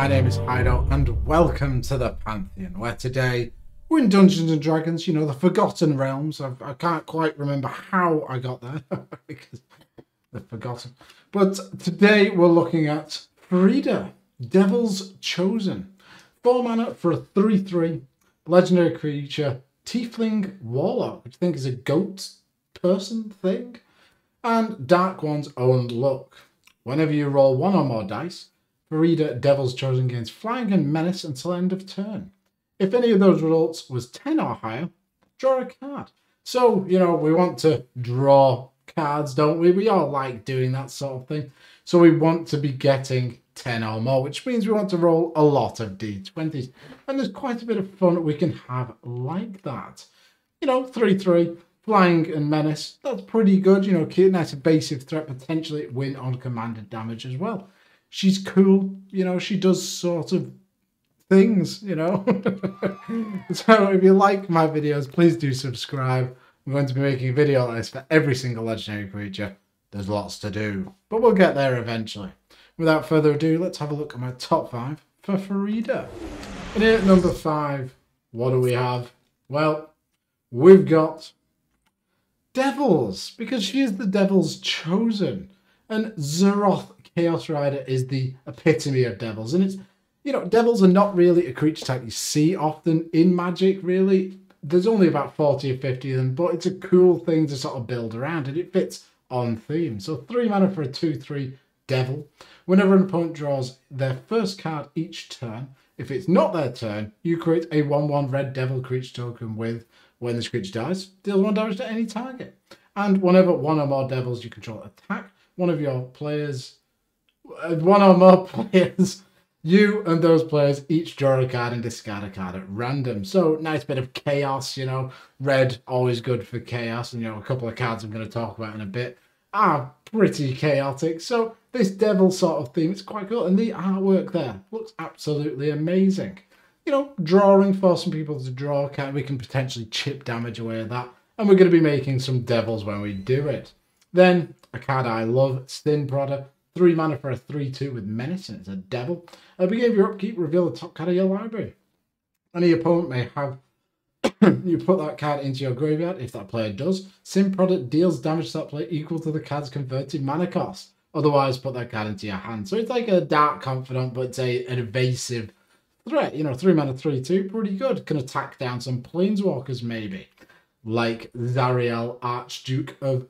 my name is Farideh and welcome to the Pantheon, where today we're in Dungeons and Dragons, you know, the Forgotten Realms. I can't quite remember how I got there, because they're forgotten. But today we're looking at Farideh, Devil's Chosen. 4 mana for a 3/3 legendary creature, Tiefling Warlock, which I think is a goat person thing, and Dark One's Own Luck. Whenever you roll 1 or more dice, Farideh, Devil's Chosen gains Flying and Menace until end of turn. If any of those results was 10 or higher, draw a card. So, you know, we want to draw cards, don't we? We all like doing that sort of thing. So we want to be getting 10 or more, which means we want to roll a lot of D20s. And there's quite a bit of fun we can have like that. You know, 3/3, Flying and Menace, that's pretty good. You know, nice evasive threat, potentially win on commanded damage as well. She's cool, you know, she does sort of things, you know. So if you like my videos, please do subscribe. I'm going to be making a video like this for every single legendary creature. There's lots to do, but we'll get there eventually. Without further ado, let's have a look at my top 5 for Farideh. And here at number 5, what do we have? Well, we've got Devils, because she is the Devil's Chosen. And Zeroth Chaos Rider is the epitome of devils. And it's, you know, devils are not really a creature type you see often in Magic, really. There's only about 40 or 50 of them, but it's a cool thing to sort of build around, and it fits on theme. So 3 mana for a 2/3 devil. Whenever an opponent draws their first card each turn, if it's not their turn, you create a 1/1 red devil creature token with, when this creature dies, deals 1 damage to any target. And whenever 1 or more devils you control attack, one or more players, you and those players each draw a card and discard a card at random. So nice bit of chaos, you know. Red, always good for chaos. And, you know, a couple of cards I'm going to talk about in a bit are pretty chaotic. So this devil sort of theme, it's quite cool. And the artwork there looks absolutely amazing. You know, drawing, forcing people to draw, we can potentially chip damage away at that. And we're going to be making some devils when we do it. Then, a card I love, Sin Prodder. 3 mana for a 3/2 with Menace, and it's a devil. At the beginning of your upkeep, reveal the top card of your library. Any opponent may have you put that card into your graveyard. If that player does, Sin Prodder deals damage to that player equal to the card's converted mana cost. Otherwise, put that card into your hand. So it's like a Dark Confidant, but it's an evasive threat. You know, 3 mana 3/2, pretty good. Can attack down some Planeswalkers, maybe. Like Zariel, Archduke of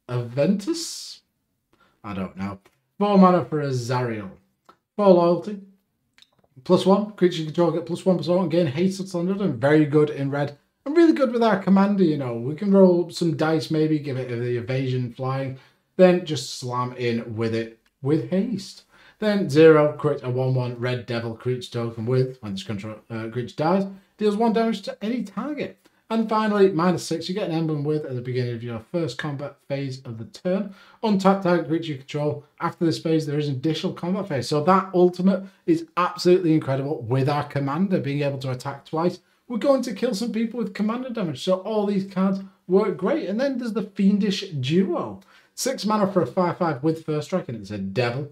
Aventus? I don't know. 4 mana for a Zariel. 4 loyalty. +1. Creature you control get +1% and gain haste at 100. And very good in red. And really good with our commander, you know. We can roll some dice, maybe give it the evasion flying. Then just slam in with it with haste. Then 0. Create a 1/1 red devil creature token with, when this control creature dies, deals 1 damage to any target. And finally, -6, you get an emblem with at the beginning of your first combat phase of the turn. Untap target creature you control. After this phase, there is an additional combat phase. So that ultimate is absolutely incredible with our commander being able to attack twice. We're going to kill some people with commander damage. So all these cards work great. And then there's the Fiendish Duo. 6 mana for a 5/5 with first strike, and it's a devil.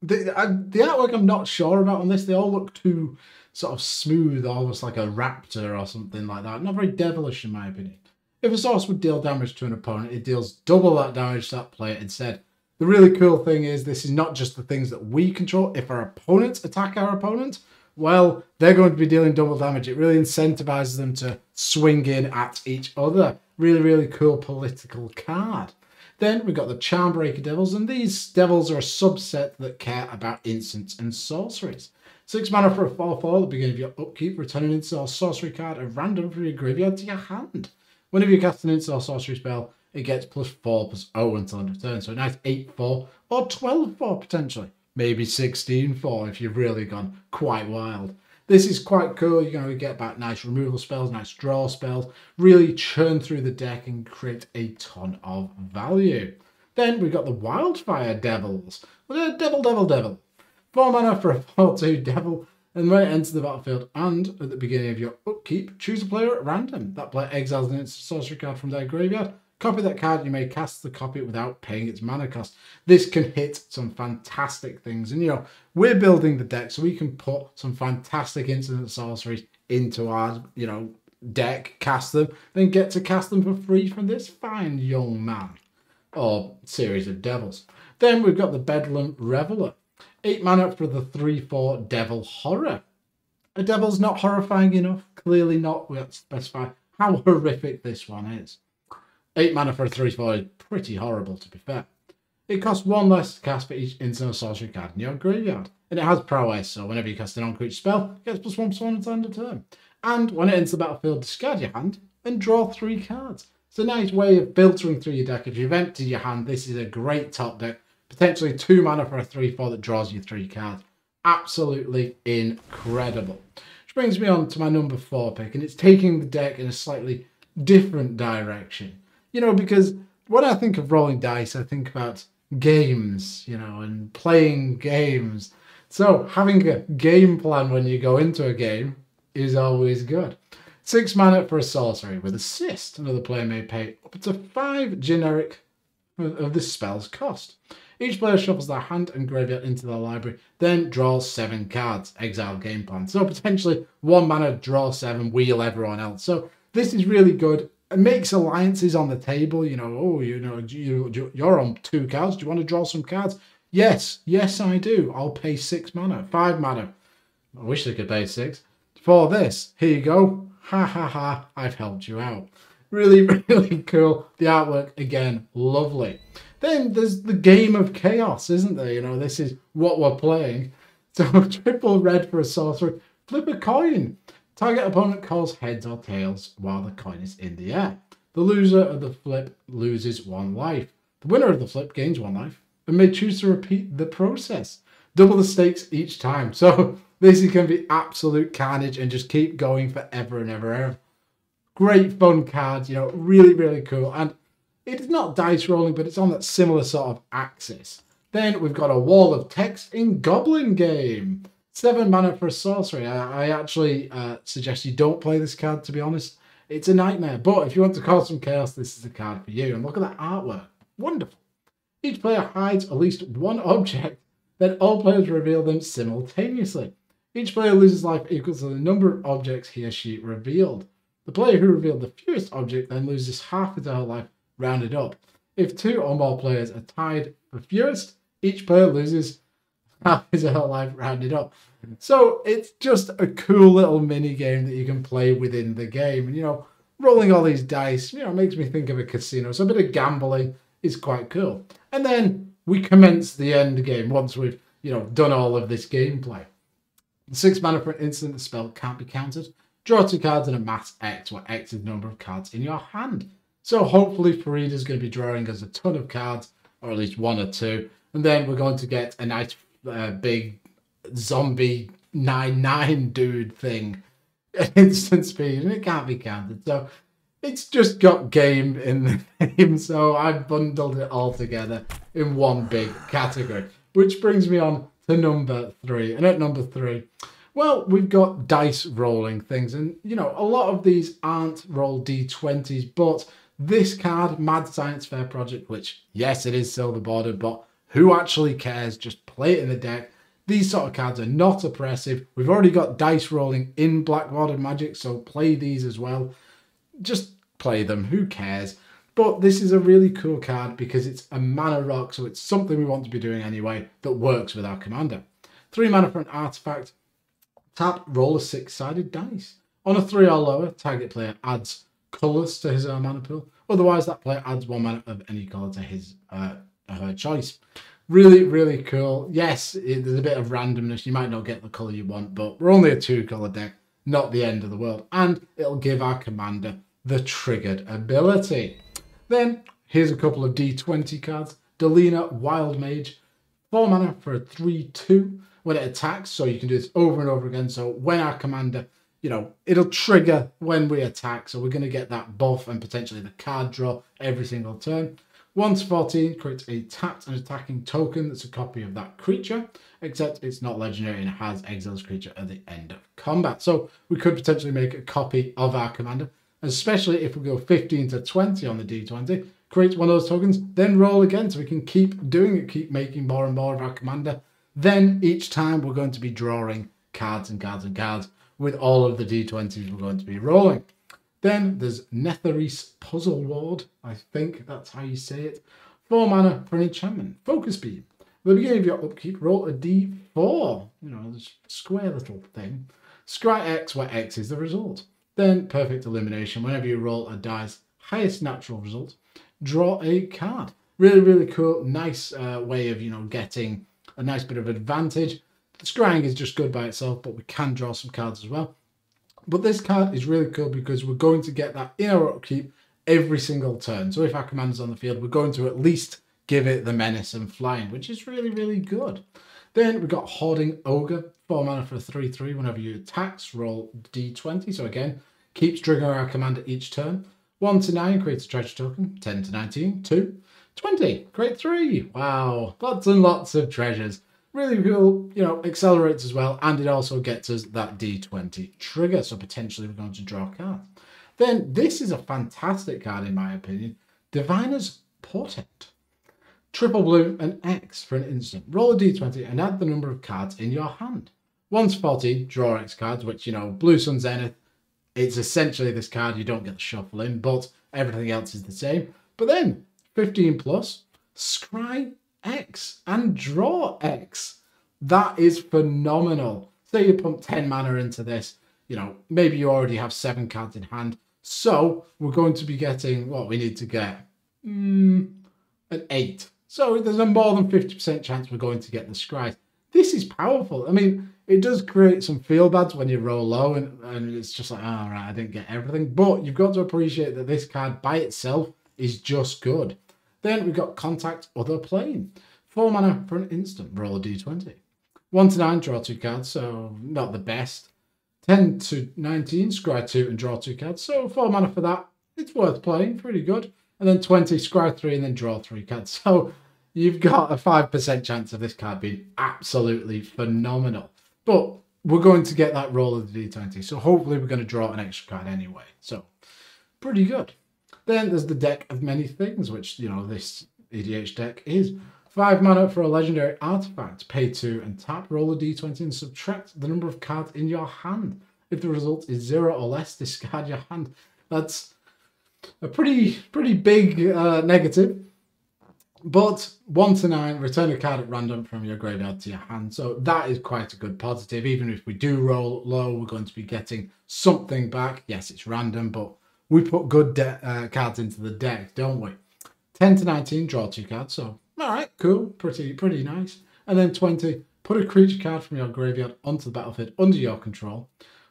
The artwork I'm not sure about on this. They all look too sort of smooth, almost like a raptor or something like that. Not very devilish in my opinion. If a source would deal damage to an opponent, it deals double that damage to that player instead. The really cool thing is this is not just the things that we control. If our opponents attack our opponent, well, they're going to be dealing double damage. It really incentivizes them to swing in at each other. Really, really cool political card. Then we've got the Charmbreaker Devils, and these devils are a subset that care about instants and sorceries. 6 mana for a 4/4 at the beginning of your upkeep. Return an instant or sorcery card at random from your graveyard to your hand. Whenever you cast an instant or sorcery spell, it gets +4/+0 until end of turn. So a nice 8/4 or 12/4 potentially. Maybe 16/4 if you've really gone quite wild. This is quite cool. You're going to get back nice removal spells, nice draw spells. Really churn through the deck and create a ton of value. Then we've got the Wildfire Devils. Well, they're devil. 4 mana for a 4/2 devil, and when it enters the battlefield and at the beginning of your upkeep, choose a player at random. That player exiles an instant sorcery card from their graveyard, Copy that card, you may cast the copy without paying its mana cost. This can hit some fantastic things. And, you know, we're building the deck so we can put some fantastic instant sorceries into our, you know, deck, cast them, then get to cast them for free from this fine young man or series of devils. Then we've got the Bedlam Reveler. 8 mana for the 3/4 Devil Horror. A devil's not horrifying enough. Clearly not. We have to specify how horrific this one is. 8 mana for a 3/4 is pretty horrible, to be fair. It costs 1 less to cast for each instant or sorcery card in your graveyard. And it has prowess, so whenever you cast a non-creature spell, it gets +1/+1 until end of turn. And when it enters the battlefield, discard your hand and draw 3 cards. It's a nice way of filtering through your deck. If you've emptied your hand, this is a great top deck. Potentially 2 mana for a 3/4 that draws you 3 cards. Absolutely incredible. Which brings me on to my number 4 pick, and it's taking the deck in a slightly different direction. You know, because when I think of rolling dice, I think about games, you know, and playing games. So having a game plan when you go into a game is always good. 6 mana for a sorcery with assist. Another player may pay up to 5 generic of this spell's cost. Each player shuffles their hand and graveyard into their library, then draws 7 cards. Exile game plan. So potentially 1 mana, draw 7, wheel everyone else. So this is really good. It makes alliances on the table. You know, oh, you know, you're on 2 cards. Do you want to draw some cards? Yes, I do. I'll pay 6 mana, 5 mana. I wish they could pay 6 for this. Here you go. Ha ha ha. I've helped you out. Really, really cool. The artwork, again, lovely. Then there's the game of chaos, isn't there? You know, this is what we're playing. So triple red for a sorcery. Flip a coin. Target opponent calls heads or tails while the coin is in the air. The loser of the flip loses 1 life. The winner of the flip gains 1 life and may choose to repeat the process. Double the stakes each time. So this is going to be absolute carnage and just keep going forever and ever and ever. Great fun card, you know, really, really cool. And it's not dice rolling, but it's on that similar sort of axis. Then we've got a wall of text in Goblin Game. 7 mana for a sorcery. I actually suggest you don't play this card, to be honest. It's a nightmare. But if you want to cause some chaos, this is the card for you. And look at that artwork. Wonderful. Each player hides at least 1 object. Then all players reveal them simultaneously. Each player loses life equal to the number of objects he or she revealed. The player who revealed the fewest object then loses half of their life, rounded up. If 2 or more players are tied for fewest, each player loses half his whole life, rounded up. So it's just a cool little mini game that you can play within the game. And, you know, rolling all these dice, you know, makes me think of a casino. So a bit of gambling is quite cool. And then we commence the end game once we've, you know, done all of this gameplay. 6 mana for an instant, the spell can't be countered. Draw 2 cards and amass X, where X is the number of cards in your hand. So hopefully Farideh is going to be drawing us a ton of cards, or at least 1 or 2. And then we're going to get a nice big zombie 9/9 dude thing at instant speed, and it can't be counted. So it's just got game in the name. So I've bundled it all together in one big category, which brings me on to number 3. And at number 3, well, we've got dice rolling things. And, you know, a lot of these aren't roll D20s, but this card, Mad Science Fair Project, which, yes, it is silver bordered, but who actually cares? Just play it in the deck. These sort of cards are not oppressive. We've already got dice rolling in Black Bordered Magic, so play these as well. Just play them, who cares? But this is a really cool card because it's a mana rock, so it's something we want to be doing anyway that works with our commander. 3 mana for an artifact. Tap, roll a 6-sided dice. On a 3 or lower, target player adds colours to his or her mana pool. Otherwise, that player adds 1 mana of any colour to his or her choice. Really, really cool. Yes, there's a bit of randomness. You might not get the colour you want, but we're only a 2-colour deck, not the end of the world. And it'll give our commander the triggered ability. Then, here's a couple of D20 cards. Delina, Wild Mage. 4 mana for a 3/2 when it attacks. So you can do this over and over again. So when our commander, you know, it'll trigger when we attack. So we're going to get that buff and potentially the card draw every single turn. 1/14 creates a tapped and attacking token that's a copy of that creature, except it's not legendary and it has exiles creature at the end of combat. So we could potentially make a copy of our commander, especially if we go 15 to 20 on the D20. create one of those tokens, then roll again so we can keep doing it, keep making more and more of our commander. Then each time we're going to be drawing cards and cards and cards with all of the D20s we're going to be rolling. Then there's Netherese Puzzle Ward. I think that's how you say it. 4 mana for an enchantment. Focus Beam. At the beginning of your upkeep, roll a D4. You know, this square little thing. Scry X where X is the result. Then Perfect Elimination. Whenever you roll a dice, highest natural result, draw a card. Really, really cool. Nice way of, you know, getting a nice bit of advantage. The scrying is just good by itself, but we can draw some cards as well. But this card is really cool because we're going to get that in our upkeep every single turn. So if our commander's on the field, we're going to at least give it the menace and flying, which is really, really good. Then we've got Hoarding Ogre, 4 mana for a 3/3. Whenever you attacks, roll D20. So again, keeps triggering our commander each turn. 1 to 9 creates a treasure token. 10 to 19, 2. 20, create 3. Wow, lots and lots of treasures. Really cool, you know, accelerates as well, and it also gets us that D20 trigger, so potentially we're going to draw cards. Then this is a fantastic card in my opinion, Diviner's Portent. Triple blue and X for an instant. Roll a D20 and add the number of cards in your hand. Once 40, draw X cards, which, you know, Blue Sun Zenith, it's essentially this card, you don't get the shuffle in, but everything else is the same. But then, 15 plus, scry X and draw X. That is phenomenal. Say you pump 10 mana into this, you know, maybe you already have 7 cards in hand. So we're going to be getting what we need to get, an 8. So there's a more than 50% chance we're going to get the scry. This is powerful. I mean, it does create some feel bads when you roll low and it's just like, oh, right, I didn't get everything. But you've got to appreciate that this card by itself is just good. Then we've got Contact Other Plane. 4 mana for an instant. Roll a d20. 1 to 9, draw 2 cards, so not the best. 10 to 19, scry 2 and draw 2 cards. So 4 mana for that. It's worth playing, pretty good. And then 20, scry 3 and then draw 3 cards. So you've got a 5% chance of this card being absolutely phenomenal. But we're going to get that roll of the d20. So hopefully we're going to draw an extra card anyway. So pretty good. Then there's the Deck of Many Things, which, you know, this EDH deck is. 5 mana for a legendary artifact. Pay 2 and tap. Roll a d20 and subtract the number of cards in your hand. If the result is 0 or less, discard your hand. That's a pretty big negative. But 1 to 9, return a card at random from your graveyard to your hand. So that is quite a good positive. Even if we do roll low, we're going to be getting something back. Yes, it's random, but we put good cards into the deck, don't we? 10 to 19, draw 2 cards. So, all right, cool. Pretty nice. And then 20, put a creature card from your graveyard onto the battlefield under your control.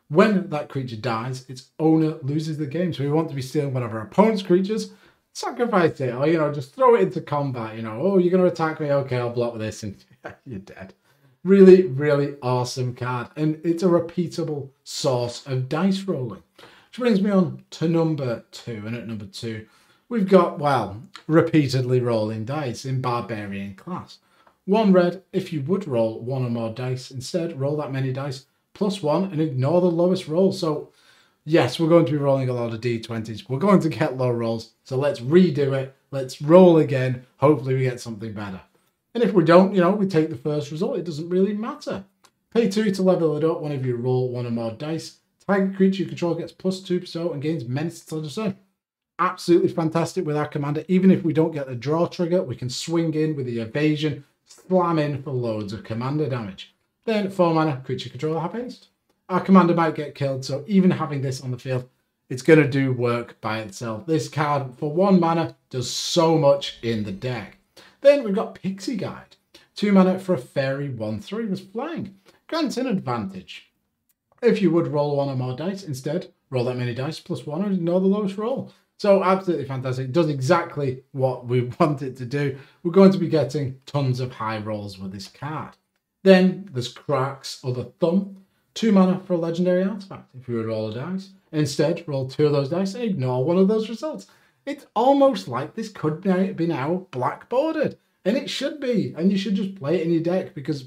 When that creature dies, its owner loses the game. So we want to be stealing one of our opponent's creatures, sacrifice it, or, you know, just throw it into combat. You know, oh, you're going to attack me? Okay, I'll block with this, and you're dead. Really, really awesome card. And it's a repeatable source of dice rolling. Which brings me on to number 2. And at number 2, we've got, well, repeatedly rolling dice in Barbarian class. 1 red, if you would roll 1 or more dice. Instead, roll that many dice, +1, and ignore the lowest roll. So, yes, we're going to be rolling a lot of d20s. We're going to get low rolls. So let's redo it. Let's roll again. Hopefully we get something better. And if we don't, you know, we take the first result. It doesn't really matter. Pay 2 to level it up whenever you roll 1 or more dice. Target creature you control gets +2 so and gains menace until the turn. Absolutely fantastic with our commander. Even if we don't get the draw trigger, we can swing in with the evasion, slam in for loads of commander damage. Then 4 mana, creature control have haste. Our commander might get killed, so even having this on the field, it's going to do work by itself. This card, for 1 mana, does so much in the deck. Then we've got Pixie Guide. 2 mana for a fairy 1/3 with flying. Grants an advantage. If you would roll 1 or more dice, instead, roll that many dice, +1, and ignore the lowest roll. So absolutely fantastic. It does exactly what we want it to do. We're going to be getting tons of high rolls with this card. Then there's Crack's Other Thumb. 2 mana for a legendary artifact. If you would roll a dice, instead, roll 2 of those dice and ignore 1 of those results. It's almost like this could be now black-bordered. And it should be. And you should just play it in your deck because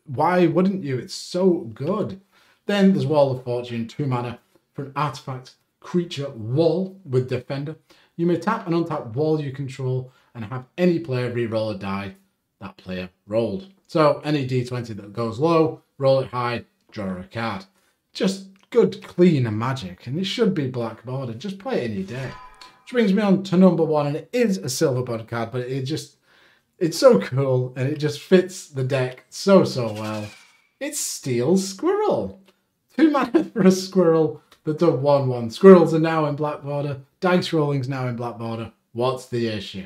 why wouldn't you? It's so good. Then there's Wall of Fortune, 2 mana for an artifact creature wall with Defender. You may tap and untap wall you control and have any player re-roll a die that player rolled. So any d20 that goes low, roll it high, draw a card. Just good, clean magic, and it should be black bordered. Just play it any day. Which brings me on to number 1, and it is a silver bordered card, but it's so cool, and it just fits the deck so well. It's Steel Squirrel. 2 mana for a squirrel that does 1/1. Squirrels are now in black border. Dice rolling's now in black border. What's the issue?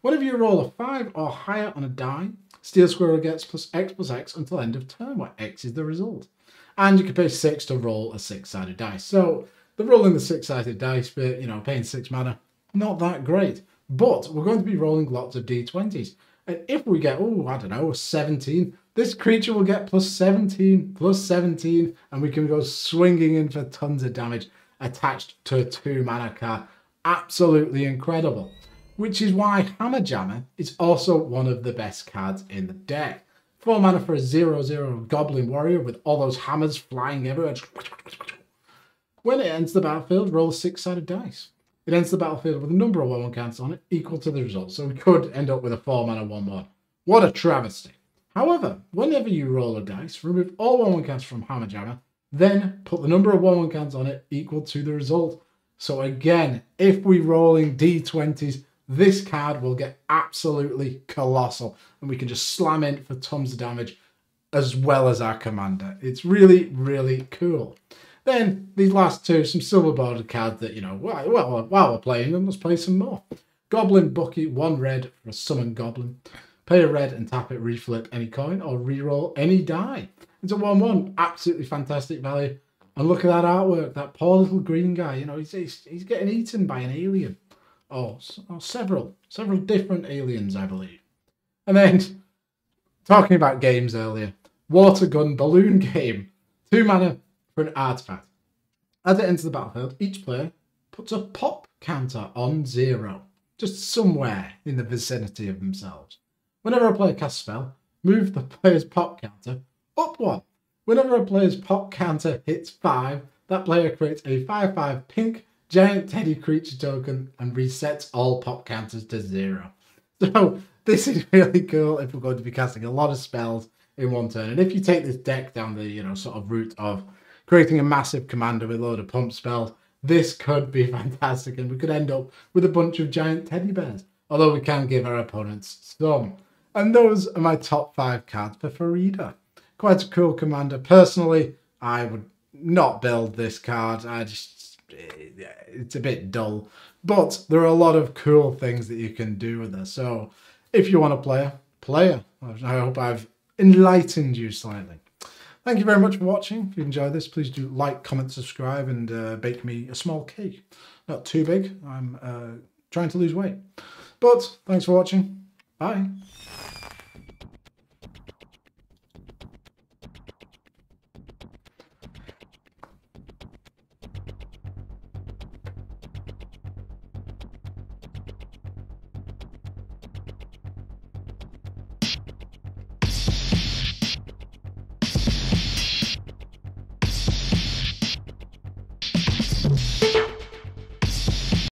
Whenever you roll a 5 or higher on a die, Steel Squirrel gets +X until end of turn, where X is the result. And you can pay 6 to roll a 6-sided dice. So the rolling the 6-sided dice bit, paying 6 mana, not that great. But we're going to be rolling lots of d20s. And if we get, a 17, this creature will get +17, and we can go swinging in for tons of damage attached to a 2 mana card. Absolutely incredible. Which is why Hammerjammer is also one of the best cards in the deck. 4 mana for a 0/0 Goblin Warrior with all those hammers flying everywhere. When it enters the battlefield, roll a 6-sided dice. It enters the battlefield with a number of 1/1 counters on it equal to the result. So we could end up with a 4 mana 1/1. What a travesty. However, whenever you roll a dice, remove all 1/1 counters from Hammerjammer, then put the number of 1/1 counters on it equal to the result. So again, if we're rolling d20s, this card will get absolutely colossal, and we can just slam in for tons of damage as well as our commander. It's really, really cool. Then these last two, some silver bordered cards that, while we're playing them, let's play some more. Goblin Bucky, 1 red for a summon goblin. Pay a red and tap it, reflip any coin or reroll any die. It's a 1/1, absolutely fantastic value. And look at that artwork, that poor little green guy, he's getting eaten by an alien. Or several different aliens, I believe. And then, talking about games earlier, Water Gun Balloon Game. 2 mana for an artifact. As it enters the battlefield, each player puts a pop counter on 0, just somewhere in the vicinity of themselves. Whenever a player casts a spell, move the player's pop counter up 1. Whenever a player's pop counter hits 5, that player creates a 5/5 pink giant teddy creature token and resets all pop counters to 0. So this is really cool if we're going to be casting a lot of spells in one turn. And if you take this deck down the sort of route of creating a massive commander with a load of pump spells, this could be fantastic, and we could end up with a bunch of giant teddy bears. Although we can give our opponents some. And those are my top 5 cards for Farideh. Quite a cool commander. Personally, I would not build this card. It's a bit dull, but there are a lot of cool things that you can do with her. So if you want to play her. I hope I've enlightened you slightly. Thank you very much for watching. If you enjoyed this, please do like, comment, subscribe, and bake me a small cake. Not too big. I'm trying to lose weight. But thanks for watching. Bye.